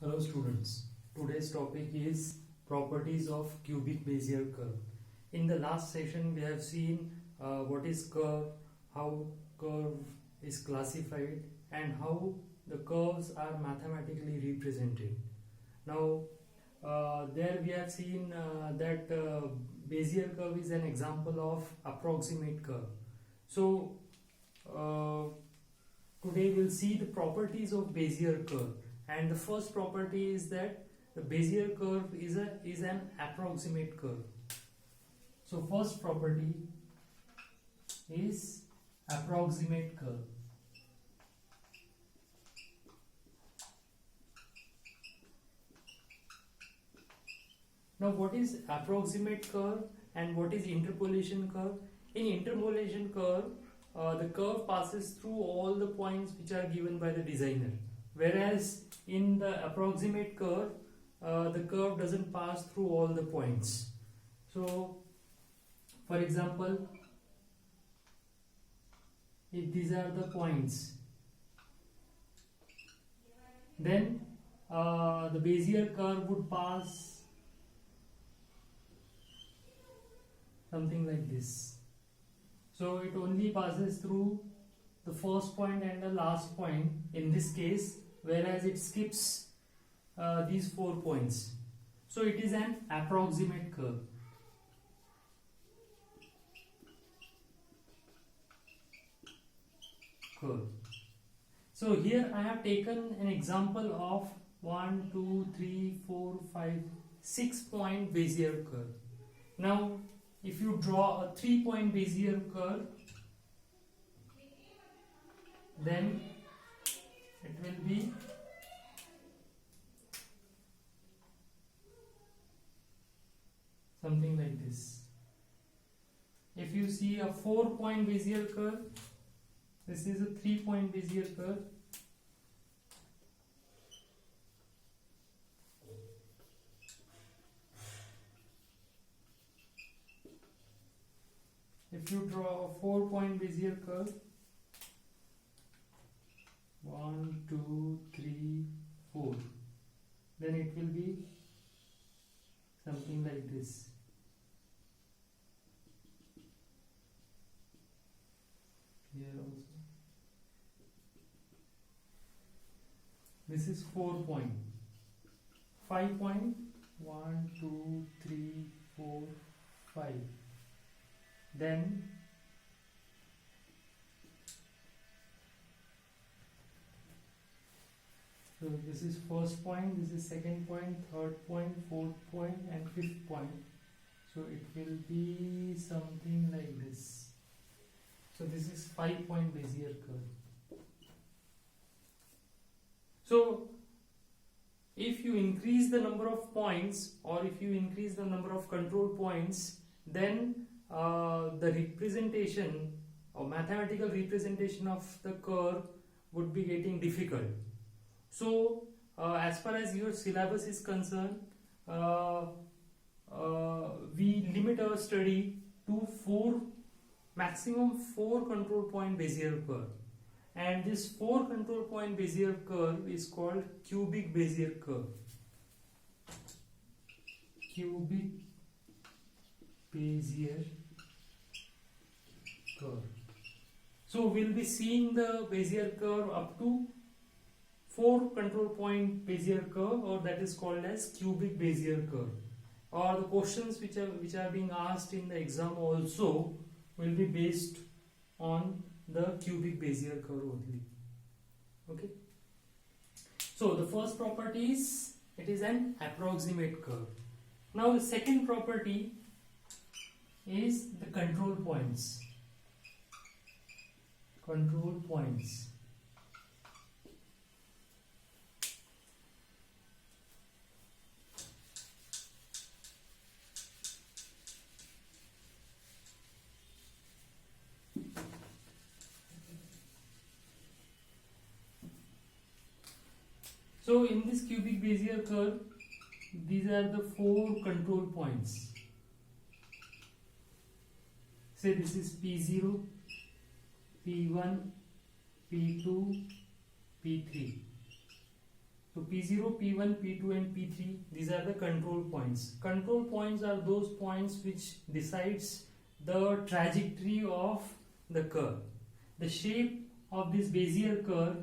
Hello students, today's topic is properties of cubic Bezier curve. In the last session we have seen what is curve, how curve is classified and how the curves are mathematically represented. Now there we have seen that Bezier curve is an example of approximate curve. So today we'll see the properties of Bezier curve. And the first property is that the Bezier curve is an approximate curve. So first property is approximate curve. Now what is approximate curve and what is interpolation curve? In interpolation curve, the curve passes through all the points which are given by the designer. Whereas in the approximate curve, the curve doesn't pass through all the points. So, for example, if these are the points, then the Bezier curve would pass something like this. So, it only passes through the first point and the last point in this case, whereas it skips these 4 points. So it is an approximate curve. So here I have taken an example of 1, 2, 3, 4, 5, 6 point Bezier curve. Now if you draw a 3-point Bezier curve, then it will be something like this. If you see a 4-point Bezier curve, this is a 3-point Bezier curve. If you draw a 4-point Bezier curve, 1, 2, 3, 4, then it will be something like this. Here also. This is 4 point. 5 point. 1, 2, 3, 4, 5. Then so this is first point, this is second point, third point, fourth point and fifth point. So it will be something like this. So this is 5-point Bezier curve. So if you increase the number of points or if you increase the number of control points, then the representation or mathematical representation of the curve would be getting difficult. So, as far as your syllabus is concerned, we limit our study to maximum 4 control point Bezier curve. And this 4 control point Bezier curve is called cubic Bezier curve. Cubic Bezier curve. So, we will be seeing the Bezier curve up to 4 control point Bezier curve, or that is called as cubic Bezier curve. Or the questions which are being asked in the exam also will be based on the cubic Bezier curve only. Okay. So the first property is it is an approximate curve. Now the second property is the control points. Control points. So in this cubic Bezier curve, these are the 4 control points. Say this is P0, P1, P2, P3. So P0, P1, P2 and P3, these are the control points. Control points are those points which decides the trajectory of the curve. The shape of this Bezier curve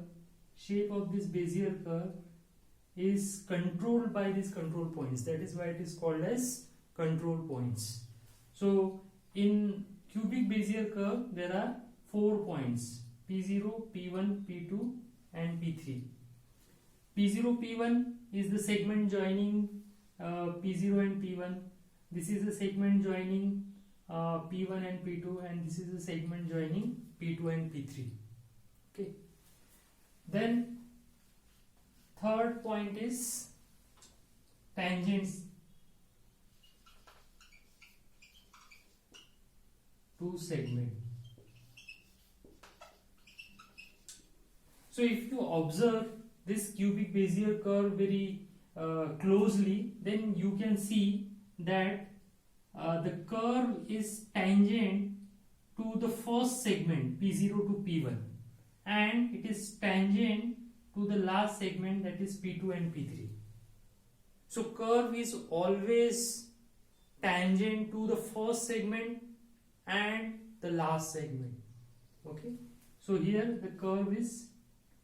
is controlled by these control points. That is why it is called as control points. So in cubic Bezier curve there are 4 points: P0, P1, P2 and P3. P0, P1 is the segment joining P0 and P1. This is the segment joining P1 and P2, and this is the segment joining P2 and P3. Okay. Then third point is tangents to segment. So if you observe this cubic Bezier curve very closely, then you can see that the curve is tangent to the first segment P0 to P1, and it is tangent to the last segment, that is P2 and P3. So curve is always tangent to the first segment and the last segment. Okay, so here the curve is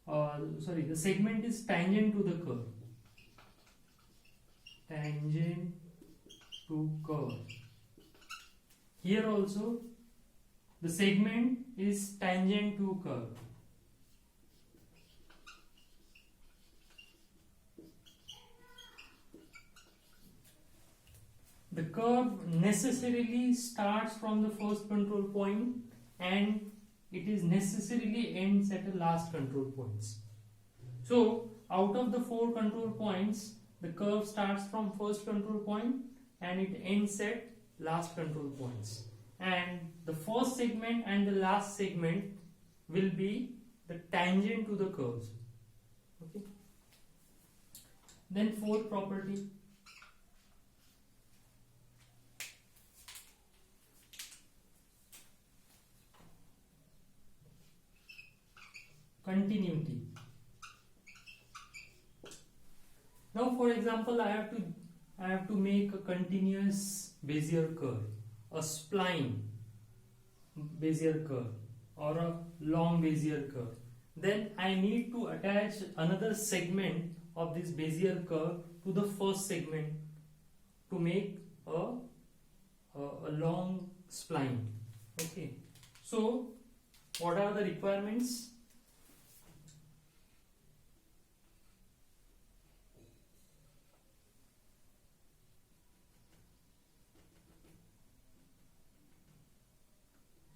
the segment is tangent to the curve. Tangent to curve. Here also the segment is tangent to curve. The curve necessarily starts from the first control point and it is necessarily ends at the last control points. So out of the 4 control points, the curve starts from first control point and it ends at last control points. And the first segment and the last segment will be the tangent to the curves. Okay. Then fourth property. Continuity. Now for example, I have to make a continuous Bezier curve, a spline Bezier curve or a long Bezier curve. Then I need to attach another segment of this Bezier curve to the first segment to make a long spline. Okay. So what are the requirements?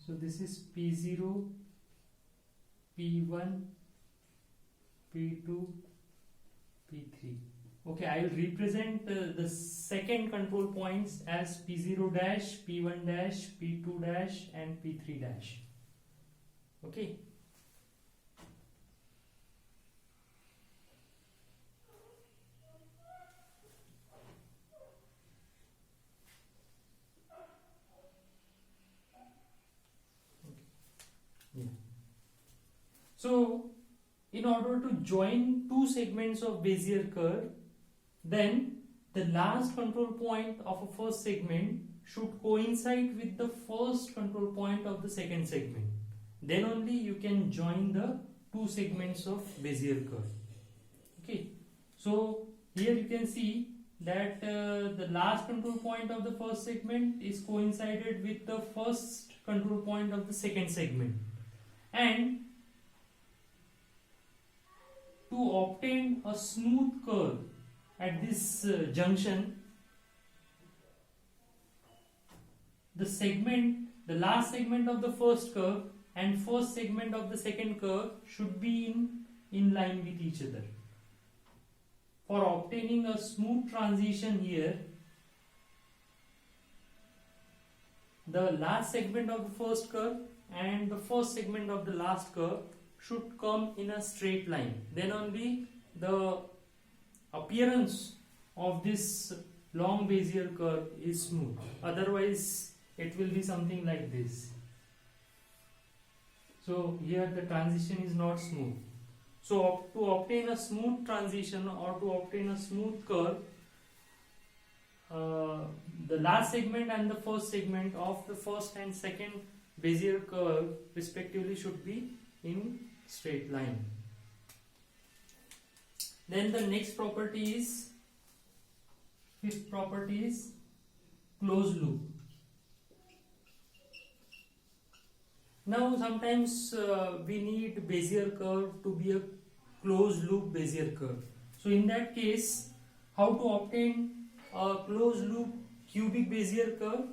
So this is P0, P1, P2, P3. Okay, I will represent the second control points as P0 dash, P1 dash, P2 dash and P3 dash. Okay. Yeah. So in order to join 2 segments of Bezier curve, then the last control point of a first segment should coincide with the first control point of the second segment. Then only you can join the 2 segments of Bezier curve. Okay. So here you can see that the last control point of the first segment is coincided with the first control point of the second segment. And to obtain a smooth curve at this junction, the last segment of the first curve and first segment of the second curve should be in line with each other. For obtaining a smooth transition here, the last segment of the first curve and the first segment of the last curve should come in a straight line. Then only the appearance of this long Bezier curve is smooth. Otherwise, it will be something like this. So here the transition is not smooth. So to obtain a smooth transition or to obtain a smooth curve, the last segment and the first segment of the first and second Bezier curve respectively should be in straight line. Then the next property is, fifth property is closed loop. Now sometimes we need Bezier curve to be a closed loop Bezier curve. So in that case, how to obtain a closed loop cubic Bezier curve?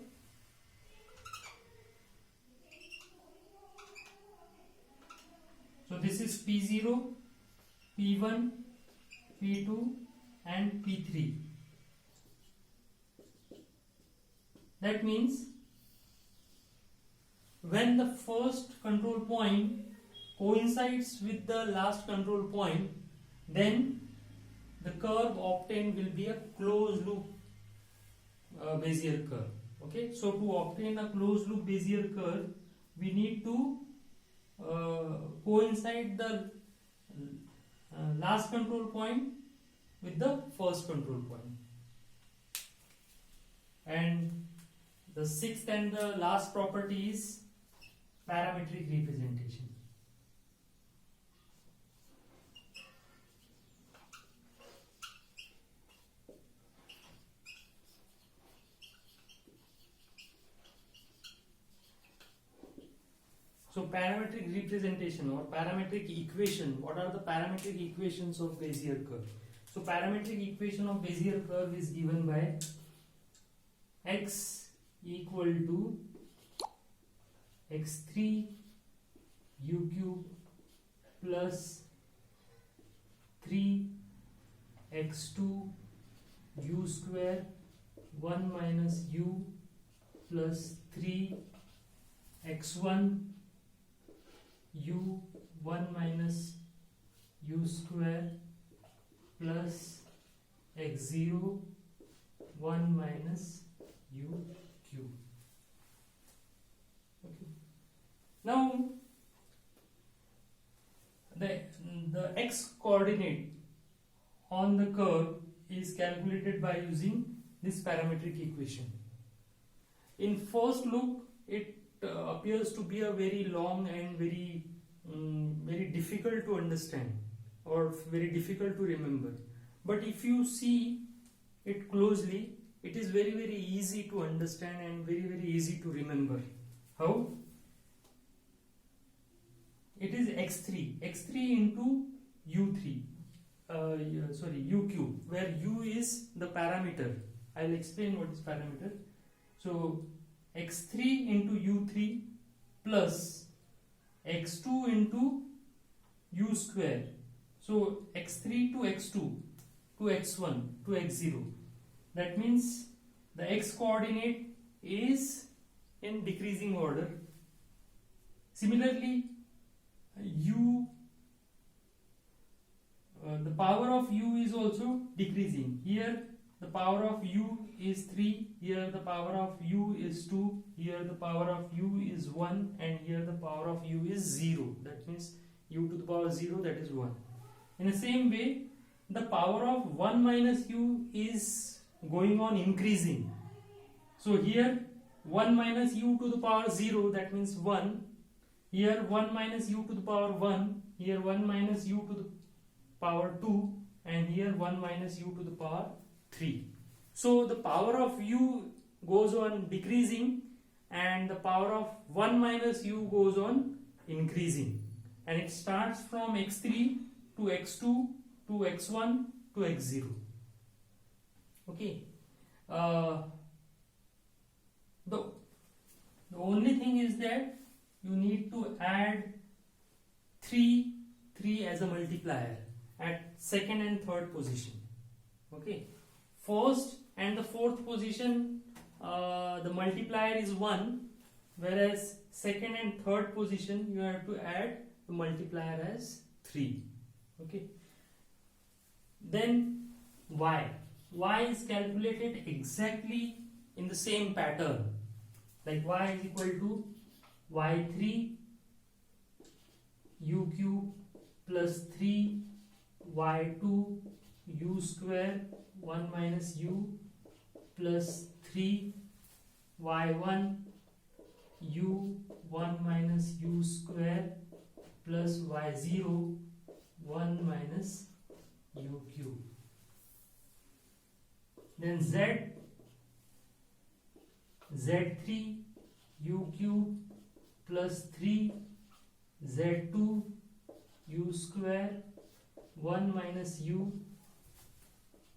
So this is P0, P1, P2 and P3. That means when the first control point coincides with the last control point, then the curve obtained will be a closed loop Bezier curve. Okay, so to obtain a closed loop Bezier curve, we need to coincide the last control point with the first control point. And the sixth and the last property is parametric representation. So parametric representation or parametric equation. What are the parametric equations of Bezier curve? So parametric equation of Bezier curve is given by x equal to x3 u cube plus 3 x2 u square 1 minus u plus 3 x1 u 1 minus u square plus x0 1 minus u cube. Okay. Now the x coordinate on the curve is calculated by using this parametric equation. In first look, it appears to be a very long and very difficult to understand or very difficult to remember. But if you see it closely, it is very easy to understand and very easy to remember. How? It is x3 into u3 u cube, where u is the parameter. I'll explain what is parameter. So x3 into u3 plus x2 into u square. So x3 to x2 to x1 to x0. That means the x coordinate is in decreasing order. Similarly, the power of u is also decreasing. Here the power of u is 3, here the power of u is 2, here the power of u is 1, and here the power of u is 0. That means u to the power 0, that is 1. In the same way, the power of 1 minus u is going on increasing. So here 1 minus u to the power 0, that means 1. Here 1 minus u to the power 1, here 1 minus u to the power 2, and here 1 minus u to the power 3. So the power of u goes on decreasing and the power of 1 minus u goes on increasing, and it starts from x3 to x2 to x1 to x0. Okay. The only thing is that you need to add 3 as a multiplier at second and third position. Okay. First and the fourth position, the multiplier is 1, whereas second and third position you have to add the multiplier as 3. Okay. Then y is calculated exactly in the same pattern, like y is equal to y3 u cube plus 3y2 u square 1 minus u plus 3y1 u 1 minus u square plus y0 1 minus u cube. Then z3 u cube plus 3z2 u square 1 minus u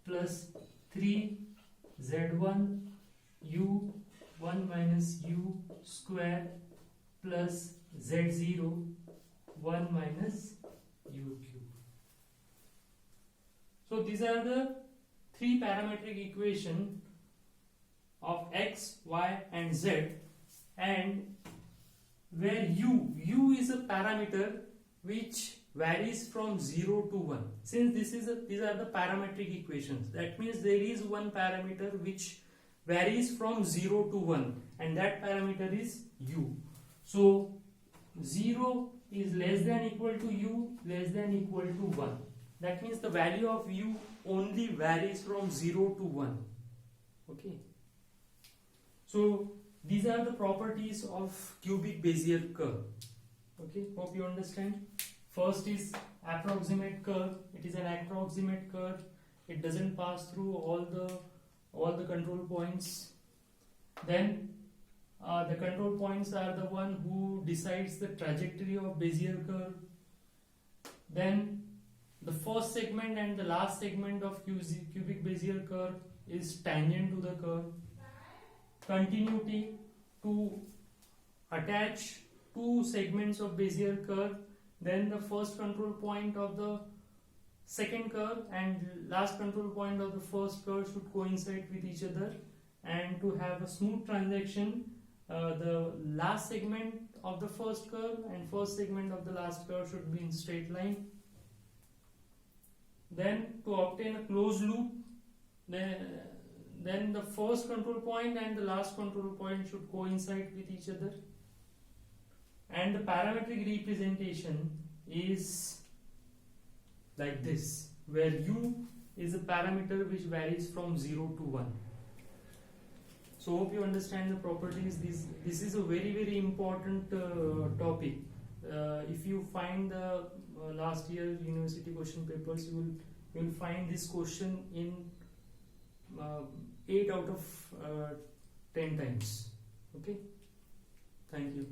plus 3z1 u 1 minus u square plus z0 1 minus u cube. So these are the three parametric equation of x, y and z, and where u is a parameter which varies from 0 to 1. Since these are the parametric equations, that means there is one parameter which varies from 0 to 1, and that parameter is u. So 0 is less than equal to u, less than equal to 1. That means the value of u only varies from 0 to 1. Okay. So these are the properties of cubic Bezier curve. Okay, hope you understand. First is approximate curve. It is an approximate curve. It doesn't pass through all the control points. Then the control points are the one who decides the trajectory of Bezier curve. Then the first segment and the last segment of cubic Bezier curve is tangent to the curve. Continuity: to attach two segments of Bezier curve, then the first control point of the second curve and last control point of the first curve should coincide with each other, and to have a smooth transaction, the last segment of the first curve and first segment of the last curve should be in straight line. Then to obtain a closed loop, then the first control point and the last control point should coincide with each other, and the parametric representation is like this, where u is a parameter which varies from 0 to 1. So hope you understand the properties. This is a very important topic. If you find the last year university question papers, you will find this question in 8 out of 10 times. Okay, thank you.